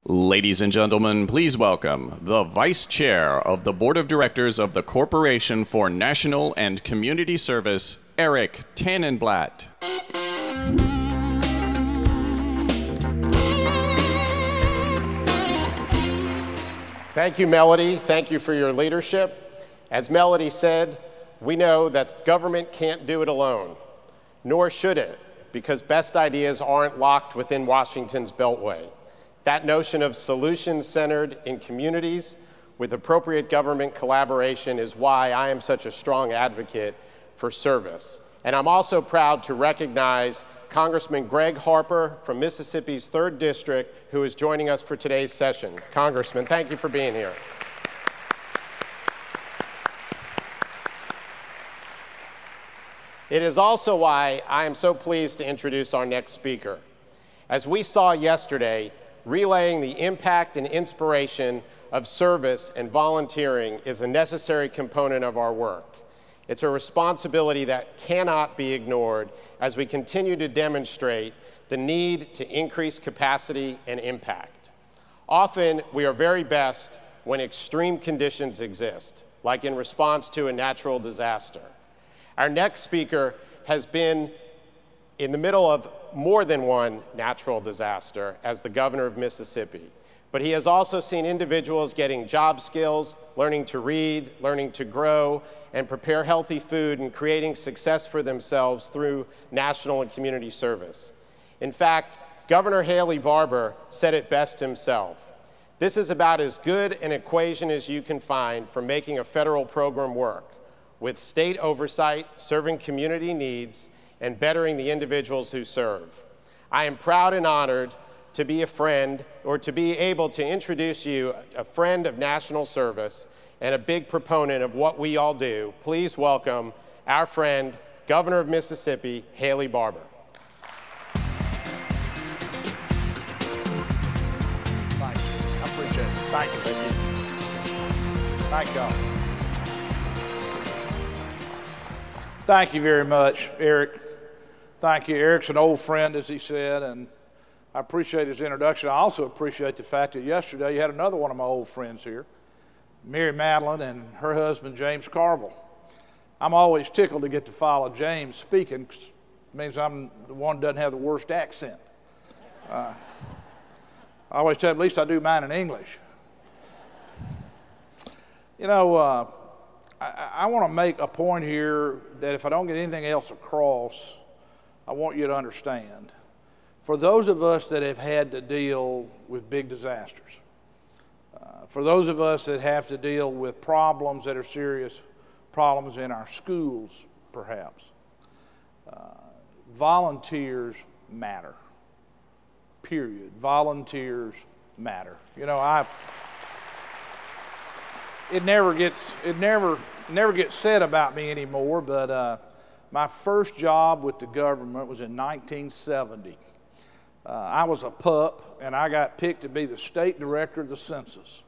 Ladies and gentlemen, please welcome the Vice Chair of the Board of Directors of the Corporation for National and Community Service, Eric Tannenblatt. Thank you, Melody. Thank you for your leadership. As Melody said, we know that government can't do it alone, nor should it, because best ideas aren't locked within Washington's Beltway. That notion of solutions centered in communities with appropriate government collaboration is why I am such a strong advocate for service. And I'm also proud to recognize Congressman Greg Harper from Mississippi's 3rd District, who is joining us for today's session. Congressman, thank you for being here. It is also why I am so pleased to introduce our next speaker. As we saw yesterday, relaying the impact and inspiration of service and volunteering is a necessary component of our work. It's a responsibility that cannot be ignored as we continue to demonstrate the need to increase capacity and impact. Often, we are very best when extreme conditions exist, like in response to a natural disaster. Our next speaker has been in the middle of more than one natural disaster as the governor of Mississippi. But he has also seen individuals getting job skills, learning to read, learning to grow, and prepare healthy food and creating success for themselves through national and community service. In fact, Governor Haley Barbour said it best himself. This is about as good an equation as you can find for making a federal program work, with state oversight, serving community needs, and bettering the individuals who serve. I am proud and honored to be a friend, or to be able to introduce you a friend of national service and a big proponent of what we all do. Please welcome our friend, Governor of Mississippi, Haley Barbour. Thank you. I appreciate it. Thank you, Vicki. Thank y'all. Thank you very much, Eric. Thank you. Eric's an old friend, as he said, and I appreciate his introduction. I also appreciate the fact that yesterday you had another one of my old friends here, Mary Madeline and her husband, James Carville. I'm always tickled to get to follow James speaking, because it means I'm the one who doesn't have the worst accent. I always tell him, at least I do mine in English. You know, I want to make a point here that if I don't get anything else across, I want you to understand. For those of us that have had to deal with big disasters, for those of us that have to deal with problems that are serious problems in our schools, perhaps, volunteers matter, period. Volunteers matter. You know, it never gets said about me anymore, but my first job with the government was in 1970. I was a pup, and I got picked to be the state director of the census.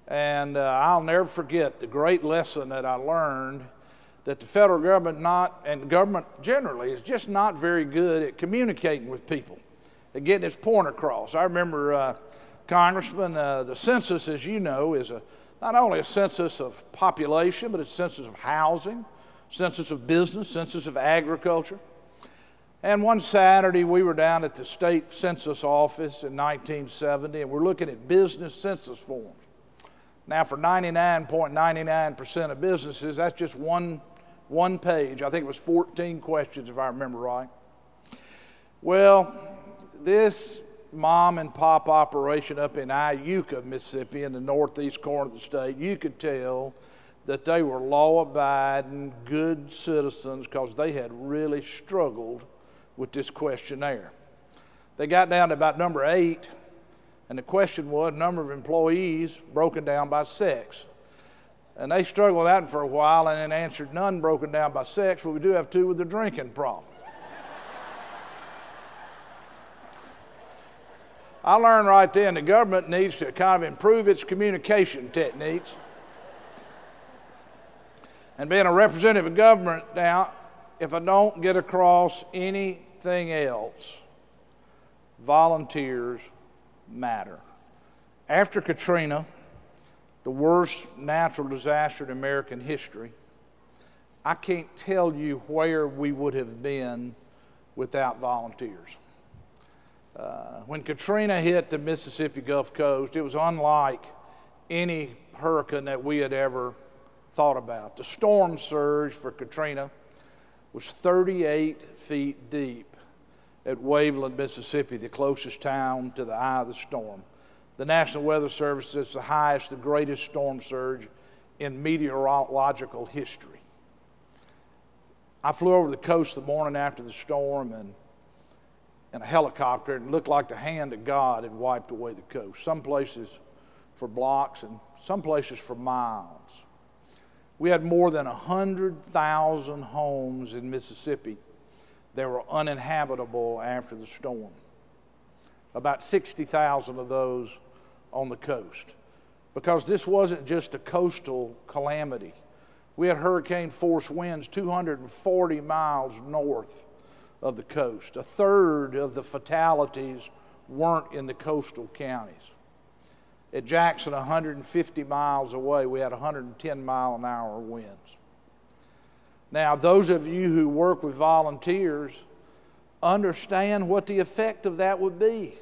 And I'll never forget the great lesson that I learned that the federal government and government generally is just not very good at communicating with people, at getting its point across. I remember, Congressman, the census, as you know, is not only a census of population, but it's a census of housing, census of business, census of agriculture. And one Saturday, we were down at the state census office in 1970, and we're looking at business census forms. Now, for 99.99% of businesses, that's just one page. I think it was 14 questions, if I remember right. Well, this mom and pop operation up in Iuka, Mississippi, in the northeast corner of the state, you could tell that they were law-abiding, good citizens because they had really struggled with this questionnaire. They got down to about number 8, and the question was number of employees broken down by sex. And they struggled with that for a while and then answered none broken down by sex, but we do have 2 with a drinking problem. I learned right then the government needs to kind of improve its communication techniques. And being a representative of government now, if I don't get across anything else, volunteers matter. After Katrina, the worst natural disaster in American history, I can't tell you where we would have been without volunteers. When Katrina hit the Mississippi Gulf Coast, it was unlike any hurricane that we had ever thought about. The storm surge for Katrina was 38 feet deep at Waveland, Mississippi, the closest town to the eye of the storm. The National Weather Service says it's the highest, the greatest storm surge in meteorological history. I flew over the coast the morning after the storm in a helicopter, and it looked like the hand of God had wiped away the coast. Some places for blocks and some places for miles. We had more than 100,000 homes in Mississippi that were uninhabitable after the storm. About 60,000 of those on the coast. Because this wasn't just a coastal calamity. We had hurricane force winds 240 miles north of the coast. A third of the fatalities weren't in the coastal counties. At Jackson, 150 miles away, we had 110-mile-an-hour winds. Now, those of you who work with volunteers understand what the effect of that would be.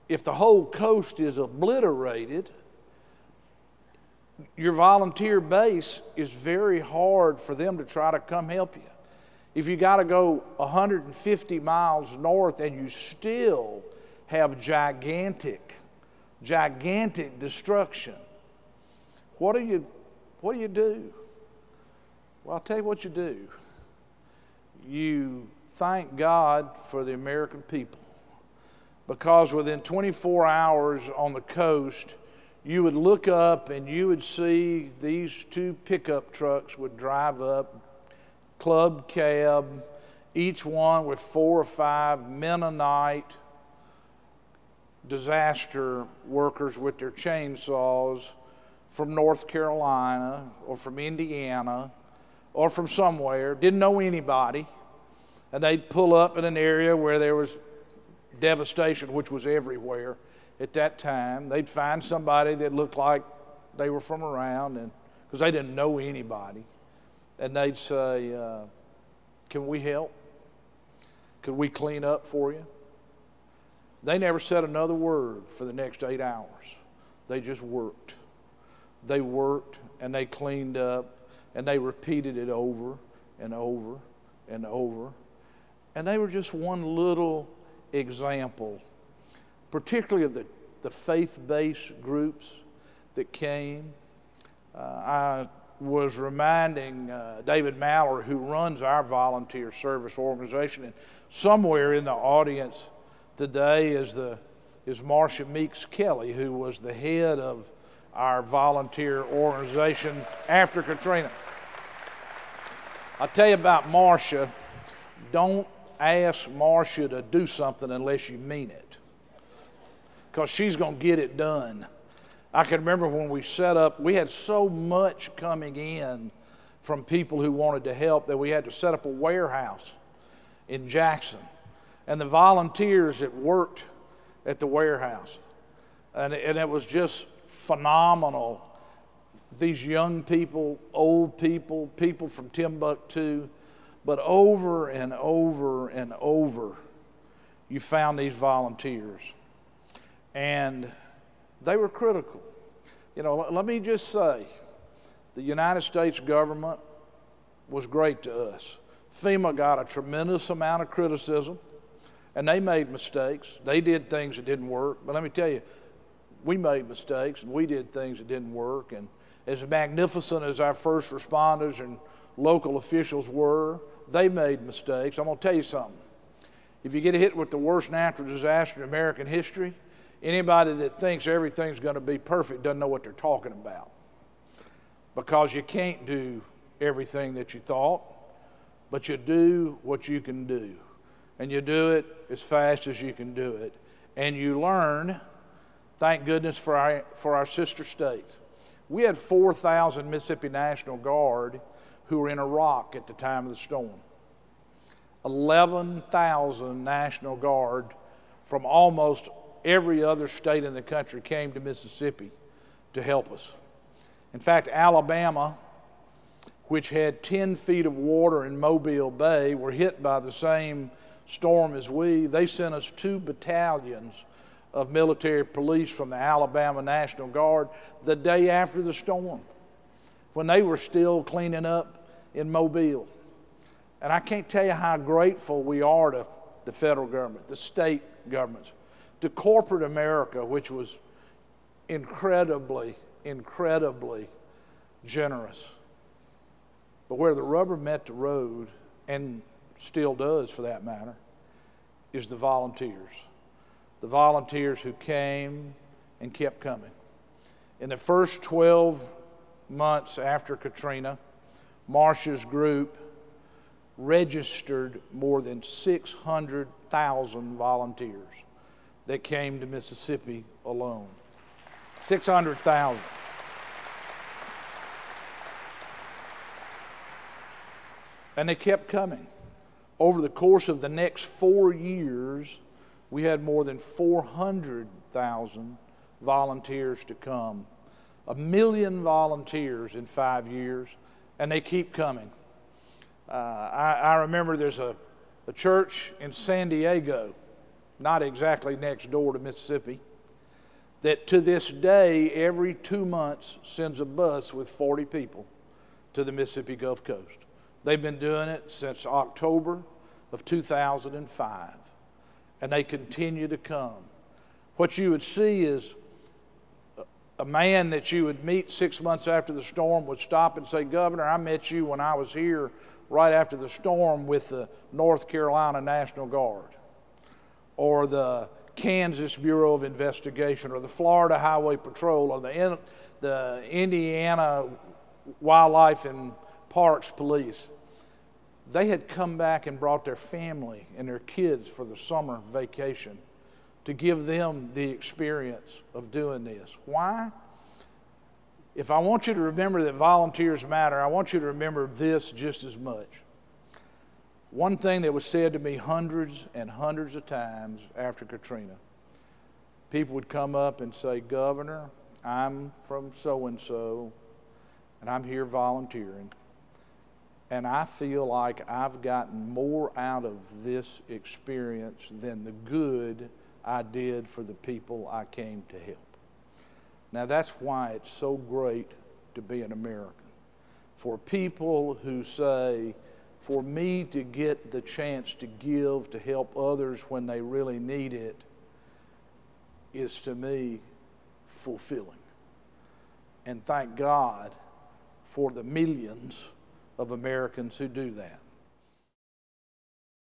If the whole coast is obliterated, your volunteer base is very hard for them to try to come help you. If you got to go 150 miles north and you still have gigantic destruction, what do you do? Well, I'll tell you what you do. You thank God for the American people, because within 24 hours on the coast, you would look up and you would see these two pickup trucks would drive up, club cab, each one with 4 or 5 Mennonite disaster workers with their chainsaws from North Carolina or from Indiana or from somewhere, didn't know anybody, and they'd pull up in an area where there was devastation, which was everywhere at that time. They'd find somebody that looked like they were from around, and because they didn't know anybody, and they'd say, can we help? Could we clean up for you? They never said another word for the next 8 hours. They just worked. They worked and they cleaned up, and they repeated it over and over and over. And they were just one little example, particularly of the faith-based groups that came. I was reminding David Maller, who runs our volunteer service organization, and somewhere in the audience today is Marcia Meeks Kelly, who was the head of our volunteer organization after Katrina. I'll tell you about Marcia. Don't ask Marcia to do something unless you mean it, because she's going to get it done. I can remember when we set up, we had so much coming in from people who wanted to help that we had to set up a warehouse in Jackson. And the volunteers that worked at the warehouse, and it was just phenomenal. These young people, old people, people from Timbuktu, but over and over and over, you found these volunteers. And they were critical. You know, let me just say, the United States government was great to us. FEMA got a tremendous amount of criticism, and they made mistakes. They did things that didn't work. But let me tell you, we made mistakes, and we did things that didn't work. And as magnificent as our first responders and local officials were, they made mistakes. I'm going to tell you something. If you get hit with the worst natural disaster in American history, anybody that thinks everything's going to be perfect doesn't know what they're talking about, because you can't do everything that you thought, but you do what you can do, and you do it as fast as you can do it, and you learn. Thank goodness for our sister states. We had 4,000 Mississippi National Guard who were in Iraq at the time of the storm. 11,000 National Guard from almost every other state in the country came to Mississippi to help us. In fact, Alabama, which had 10 feet of water in Mobile Bay, were hit by the same storm as we. They sent us 2 battalions of military police from the Alabama National Guard the day after the storm, when they were still cleaning up in Mobile. And I can't tell you how grateful we are to the federal government, the state governments, to corporate America, which was incredibly, incredibly generous. But where the rubber met the road, and still does for that matter, is the volunteers. The volunteers who came and kept coming. In the first 12 months after Katrina, Marcia's group registered more than 600,000 volunteers that came to Mississippi alone. 600,000. And they kept coming. Over the course of the next 4 years, we had more than 400,000 volunteers to come. 1 million volunteers in 5 years, and they keep coming. I remember there's a church in San Diego, not exactly next door to Mississippi, that to this day, every 2 months, sends a bus with 40 people to the Mississippi Gulf Coast. They've been doing it since October of 2005, and they continue to come. What you would see is a man that you would meet 6 months after the storm would stop and say, "Governor, I met you when I was here right after the storm with the North Carolina National Guard, or the Kansas Bureau of Investigation, or the Florida Highway Patrol, or the Indiana Wildlife and Parks Police." They had come back and brought their family and their kids for the summer vacation to give them the experience of doing this. Why? If I want you to remember that volunteers matter, I want you to remember this just as much. One thing that was said to me hundreds and hundreds of times after Katrina, people would come up and say, "Governor, I'm from so-and-so, and I'm here volunteering. And I feel like I've gotten more out of this experience than the good I did for the people I came to help." Now that's why it's so great to be an American. For people who say, for me to get the chance to give, to help others when they really need it, is to me fulfilling. And thank God for the millions of Americans who do that.